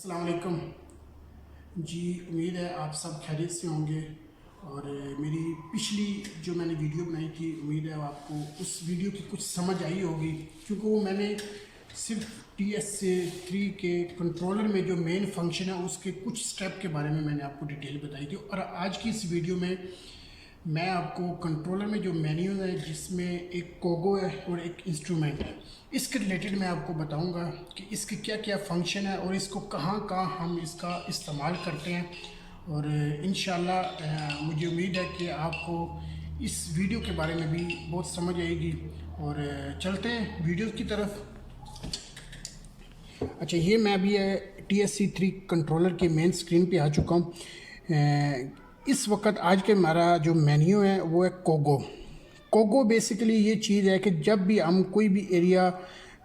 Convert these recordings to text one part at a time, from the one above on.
अस्सलाम वालेकुम जी। उम्मीद है आप सब खैरियत से होंगे। और मेरी पिछली जो मैंने वीडियो बनाई थी, उम्मीद है आपको उस वीडियो की कुछ समझ आई होगी, क्योंकि वो मैंने सिर्फ TS3 के कंट्रोलर में जो मेन फंक्शन है उसके कुछ स्टेप के बारे में मैंने आपको डिटेल बताई थी। और आज की इस वीडियो में मैं आपको कंट्रोलर में जो मेन्यू है, जिसमें एक कोगो है और एक इंस्ट्रूमेंट है, इसके रिलेटेड मैं आपको बताऊंगा कि इसके क्या क्या फंक्शन है और इसको कहाँ कहाँ हम इसका इस्तेमाल करते हैं। और इंशाल्लाह मुझे उम्मीद है कि आपको इस वीडियो के बारे में भी बहुत समझ आएगी। और चलते हैं वीडियो की तरफ। अच्छा, ये मैं अभी TS3 कंट्रोलर के मेन स्क्रीन पे आ चुका हूँ। इस वक्त आज के हमारा जो मेन्यू है वो है कोगो। कोगो बेसिकली ये चीज़ है कि जब भी हम कोई भी एरिया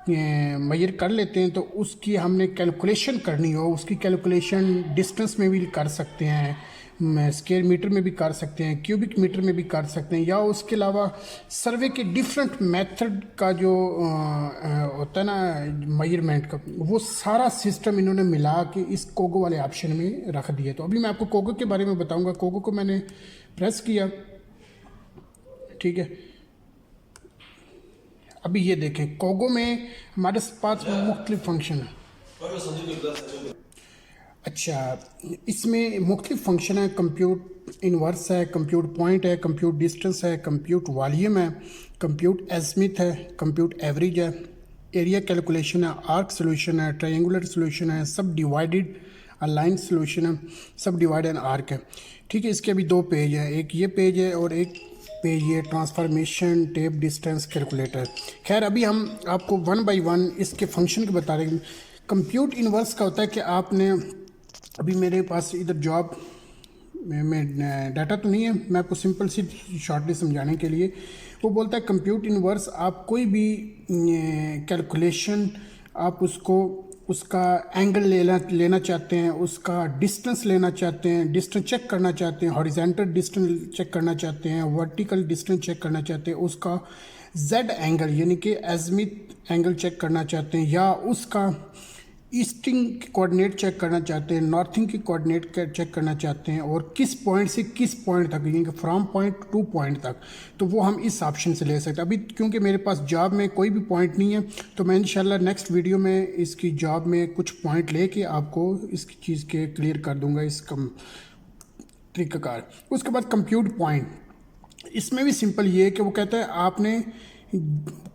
मेजर कर लेते हैं तो उसकी हमने कैलकुलेशन करनी हो, उसकी कैलकुलेशन डिस्टेंस में भी कर सकते हैं, स्क्वायर मीटर में भी कर सकते हैं, क्यूबिक मीटर में भी कर सकते हैं, या उसके अलावा सर्वे के डिफरेंट मेथड का जो होता है ना मेजरमेंट का, वो सारा सिस्टम इन्होंने मिला के इस कोगो वाले ऑप्शन में रख दिया। तो अभी मैं आपको कोगो के बारे में बताऊंगा। कोगो को मैंने प्रेस किया, ठीक है। अभी ये देखें, कोगो में हमारे पास मुख्तलिफ फंक्शन है। अच्छा, इसमें मुख्तलिफ फंक्शन है। कंप्यूट इन्वर्स है, कंप्यूट पॉइंट है, कंप्यूट डिस्टेंस है, कंप्यूट वॉल्यूम है, कंप्यूट एजमिथ है, कंप्यूट एवरेज है, एरिया कैलकुलेशन है, आर्क सोल्यूशन है, ट्रायंगुलर सोल्यूशन है, सब डिवाइडेड अलाइन सोल्यूशन है, सब डिवाइड एंड आर्क है। ठीक है, इसके अभी दो पेज हैं, एक ये पेज है और एक पेज ये ट्रांसफॉर्मेशन टेप डिस्टेंस कैलकुलेटर। खैर, अभी हम आपको वन बाय वन इसके फंक्शन के बता रहे हैं। कंप्यूट इन्वर्स का होता है कि आपने, अभी मेरे पास इधर जॉब में डाटा तो नहीं है, मैं आपको सिंपल सी शॉर्टली समझाने के लिए, वो बोलता है कंप्यूट इन्वर्स, आप कोई भी कैलकुलेशन आप उसको उसका एंगल लेना चाहते हैं, उसका डिस्टेंस लेना चाहते हैं, डिस्टेंस चेक करना चाहते हैं, हॉरिजॉन्टल डिस्टेंस चेक करना चाहते हैं, वर्टिकल डिस्टेंस चेक करना चाहते हैं, उसका जेड एंगल यानी कि एजमिथ एंगल चेक करना चाहते हैं, या उसका ईस्टिंग की कोऑर्डिनेट चेक करना चाहते हैं, नॉर्थिंग की कोऑर्डिनेट चेक करना चाहते हैं, और किस पॉइंट से किस पॉइंट तक, यानी कि फ्रॉम पॉइंट टू पॉइंट तक, तो वो हम इस ऑप्शन से ले सकते हैं। अभी क्योंकि मेरे पास जॉब में कोई भी पॉइंट नहीं है, तो मैं इंशाल्लाह नेक्स्ट वीडियो में इसकी जॉब में कुछ पॉइंट लेके आपको इस चीज़ के क्लियर कर दूंगा इसका तरीक़ाकार। उसके बाद कंप्यूट पॉइंट, इसमें भी सिंपल ये है कि वो कहता है आपने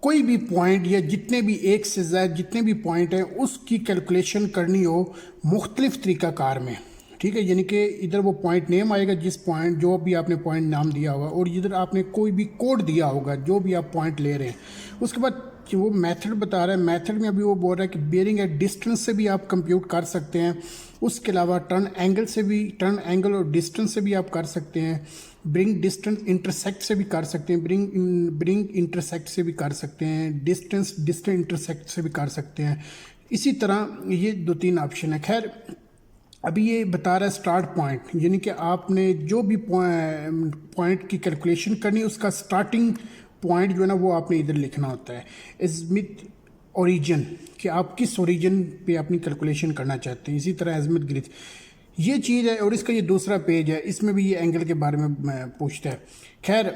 कोई भी पॉइंट या जितने भी एक से ज़्यादा जितने भी पॉइंट हैं उसकी कैलकुलेशन करनी हो मुख्तलिफ तरीक़ाकार में। ठीक है, यानी कि इधर वो पॉइंट नेम आएगा, जिस पॉइंट जो भी आपने पॉइंट नाम दिया होगा, और इधर आपने कोई भी कोड दिया होगा जो भी आप पॉइंट ले रहे हैं। उसके बाद वो मेथड बता रहा है, मेथड में अभी वो बोल रहा है कि बेयरिंग एट डिस्टेंस से भी आप कंप्यूट कर सकते हैं। उसके अलावा टर्न एंगल से भी, टर्न एंगल और डिस्टेंस से भी आप कर सकते हैं। ब्रिंग डिस्टेंस इंटरसेक्ट से भी कर सकते हैं, ब्रिंग इंटरसेक्ट से भी कर सकते हैं, डिस्टेंस इंटरसेक्ट से भी कर सकते हैं। इसी तरह ये दो तीन ऑप्शन है। खैर, अभी ये बता रहा है स्टार्ट पॉइंट, यानी कि आपने जो भी पॉइंट की कैलकुलेशन करनी है उसका स्टार्टिंग पॉइंट जो है ना वो आपने इधर लिखना होता है। एजमिथ ओरिजिन, कि आप किस ओरिजिन पे अपनी कैलकुलेशन करना चाहते हैं। इसी तरह एजमिथ ग्रिथ ये चीज़ है। और इसका ये दूसरा पेज है, इसमें भी ये एंगल के बारे में पूछता है। खैर,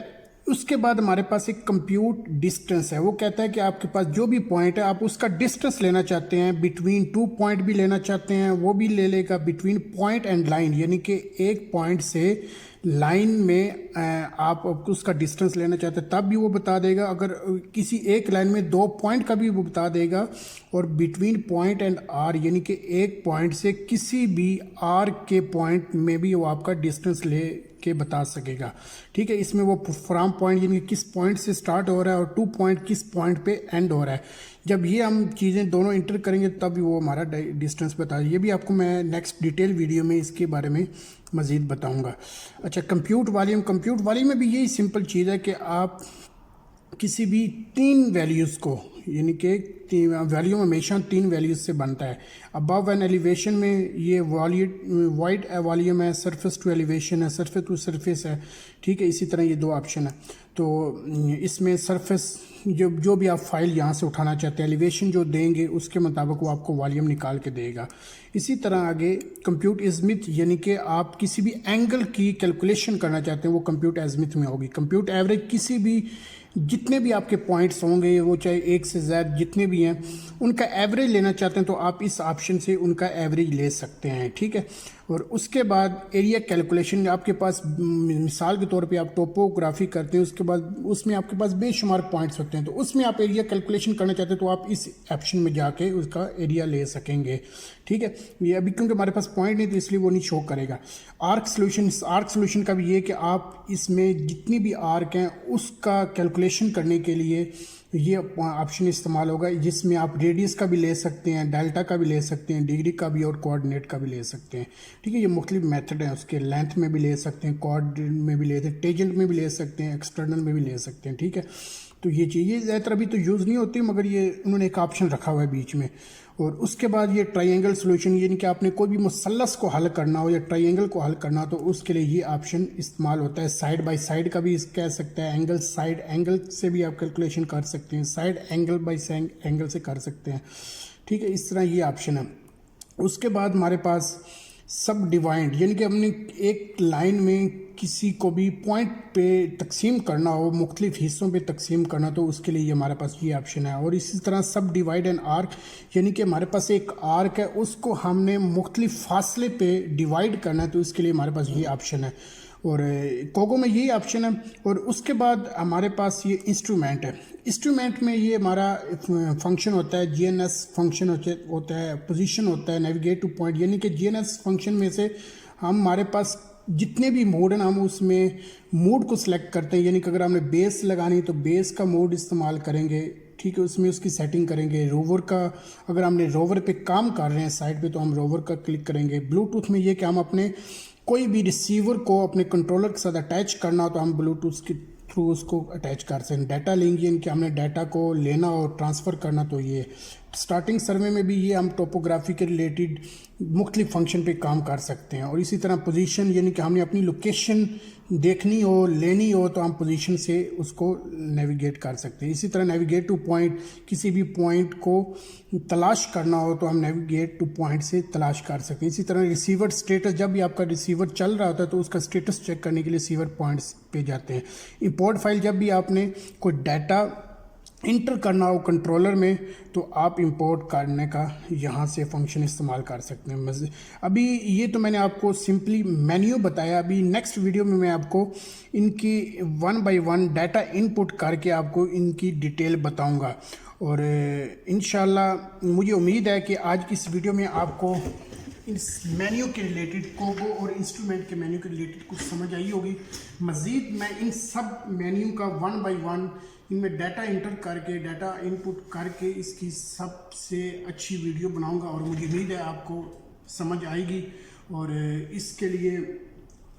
उसके बाद हमारे पास एक कंप्यूट डिस्टेंस है। वो कहता है कि आपके पास जो भी पॉइंट है आप उसका डिस्टेंस लेना चाहते हैं, बिटवीन टू पॉइंट भी लेना चाहते हैं, वो भी ले लेगा, बिटवीन पॉइंट एंड लाइन, यानी कि एक पॉइंट से लाइन में आप उसका डिस्टेंस लेना चाहते हैं तब भी वो बता देगा। अगर किसी एक लाइन में दो पॉइंट का भी वो बता देगा। और बिटवीन पॉइंट एंड आर, यानी कि एक पॉइंट से किसी भी आर के पॉइंट में भी वो आपका डिस्टेंस ले के बता सकेगा। ठीक है, इसमें वो फ्रॉम पॉइंट यानी किस पॉइंट से स्टार्ट हो रहा है और टू पॉइंट किस पॉइंट पे एंड हो रहा है। जब ये हम चीज़ें दोनों इंटर करेंगे तब वो हमारा डिस्टेंस बता। ये भी आपको मैं नेक्स्ट डिटेल वीडियो में इसके बारे में मज़ीद बताऊंगा। अच्छा, कंप्यूट वॉल्यूम में भी यही सिंपल चीज़ है कि आप किसी भी तीन वैल्यूज़ को, यानी कि वॉल्यूम हमेशा 3 वैल्यूज से बनता है। अबव एन एलिवेशन में ये वाइड वॉल्यूम है, सरफेस टू एलिवेशन है, सरफेस टू सरफेस है, ठीक है। इसी तरह ये 2 ऑप्शन है। तो इसमें सरफेस जो भी आप फाइल यहाँ से उठाना चाहते हैं, एलिवेशन जो देंगे उसके मुताबिक वो आपको वॉल्यूम निकाल के देगा। इसी तरह आगे कंप्यूट एज़िमुथ, यानी कि आप किसी भी एंगल की कैलकुलेशन करना चाहते हैं वो कंप्यूट एज़िमुथ में होगी। कंप्यूट एवरेज, किसी भी जितने भी आपके पॉइंट्स होंगे वो चाहे 1 से ज़्यादा जितने भी हैं उनका एवरेज लेना चाहते हैं तो आप इस ऑप्शन से उनका एवरेज ले सकते हैं, ठीक है। और उसके बाद एरिया कैलकुलेशन, आपके पास मिसाल के तौर पे आप टोपोग्राफी करते हैं, उसके बाद उसमें आपके पास बेशुमार पॉइंट्स होते हैं, तो उसमें आप एरिया कैलकुलेशन करना चाहते हैं तो आप इस ऑप्शन में जाके उसका एरिया ले सकेंगे, ठीक है। ये अभी क्योंकि हमारे पास पॉइंट नहीं तो इसलिए वो नहीं शो करेगा। आर्क सोल्यूशन का भी ये कि आप इसमें जितनी भी आर्क हैं उसका कैलकुलेशन करने के लिए ये ऑप्शन इस्तेमाल होगा, जिसमें आप रेडियस का भी ले सकते हैं, डेल्टा का भी ले सकते हैं, डिग्री का भी और कोऑर्डिनेट का भी ले सकते हैं, ठीक है। ये मुख्तलिफ मेथड हैं उसके, लेंथ में भी ले सकते हैं, कोऑर्डिनेट में भी ले सकते हैं, टेंजेंट में भी ले सकते हैं, एक्सटर्नल में भी ले सकते हैं, ठीक है। तो ये चीज़ ज़्यादातर अभी तो यूज़ नहीं होती, मगर ये उन्होंने एक ऑप्शन रखा हुआ है बीच में। और उसके बाद ये ट्रायंगल सॉल्यूशन, यानी कि आपने कोई भी मुसल्लस को हल करना हो या ट्रायंगल को हल करना हो तो उसके लिए ये ऑप्शन इस्तेमाल होता है। साइड बाय साइड का भी कह सकते हैं, एंगल साइड एंगल से भी आप कैलकुलेशन कर सकते हैं, साइड एंगल बाय एंगल से कर सकते हैं, ठीक है। इस तरह ये ऑप्शन है। उसके बाद हमारे पास सब डिवाइड, यानी कि हमने एक लाइन में किसी को भी पॉइंट पे तकसीम करना हो, मुख्तलिफ हिस्सों पे तकसीम करना, तो उसके लिए हमारे पास ये ऑप्शन है। और इसी तरह सब डिवाइड एंड आर्क, यानी कि हमारे पास एक आर्क है उसको हमने मुख्तलिफ फासले पे डिवाइड करना है तो इसके लिए हमारे पास ये ऑप्शन है। और कोगो में यही ऑप्शन है। और उसके बाद हमारे पास ये इंस्ट्रूमेंट है। इंस्ट्रूमेंट में ये हमारा फंक्शन होता है, जीएनएस फंक्शन होता है, पोजीशन होता है, नेविगेट टू पॉइंट, यानी कि जीएनएस फंक्शन में से हमारे पास जितने भी मोड हैं हम उसमें मोड को सिलेक्ट करते हैं, यानी कि अगर हमने बेस लगानी तो बेस का मोड इस्तेमाल करेंगे, ठीक है। उसमें उसकी सेटिंग करेंगे। रोवर का, अगर हमने रोवर पे काम कर रहे हैं साइड पे तो हम रोवर का क्लिक करेंगे। ब्लूटूथ में ये कि हम अपने कोई भी रिसीवर को अपने कंट्रोलर के साथ अटैच करना हो तो हम ब्लूटूथ के थ्रू उसको अटैच कर सकते हैं। डाटा लिंक, यानी कि हमने डाटा को लेना और ट्रांसफ़र करना तो ये स्टार्टिंग सर्वे में भी ये हम टोपोग्राफी के रिलेटेड मुख्तलिफ फंक्शन पे काम कर सकते हैं। और इसी तरह पोजीशन, यानी कि हमने अपनी लोकेशन देखनी हो, लेनी हो तो हम पोजीशन से उसको नेविगेट कर सकते हैं। इसी तरह नेविगेट टू पॉइंट, किसी भी पॉइंट को तलाश करना हो तो हम नेविगेट टू पॉइंट से तलाश कर सकते हैं। इसी तरह रिसीवर स्टेटस, जब भी आपका रिसीवर चल रहा होता है तो उसका स्टेटस चेक करने के लिए रिसीवर पॉइंट्स पे जाते हैं। इंपोर्ट फाइल, जब भी आपने कोई डाटा इंटर करना हो कंट्रोलर में तो आप इंपोर्ट करने का यहाँ से फंक्शन इस्तेमाल कर सकते हैं। अभी ये तो मैंने आपको सिंपली मेन्यू बताया। अभी नेक्स्ट वीडियो में मैं आपको इनकी 1 बाय 1 डाटा इनपुट करके आपको इनकी डिटेल बताऊंगा। और इंशाल्लाह मुझे उम्मीद है कि आज की इस वीडियो में आपको इस मेन्यू के रिलेटेड, कोगो और इंस्ट्रूमेंट के मेन्यू के रिलेटेड कुछ समझ आई होगी। मज़ीद मैं इन सब मेन्यू का 1 बाय 1 इनमें डाटा इंटर करके, डाटा इनपुट करके इसकी सबसे अच्छी वीडियो बनाऊंगा और मुझे उम्मीद है आपको समझ आएगी। और इसके लिए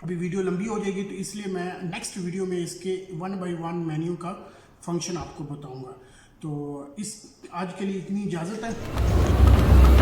अभी वीडियो लंबी हो जाएगी तो इसलिए मैं नेक्स्ट वीडियो में इसके 1 बाय 1 मेन्यू का फंक्शन आपको बताऊंगा। तो इस आज के लिए इतनी इजाज़त है।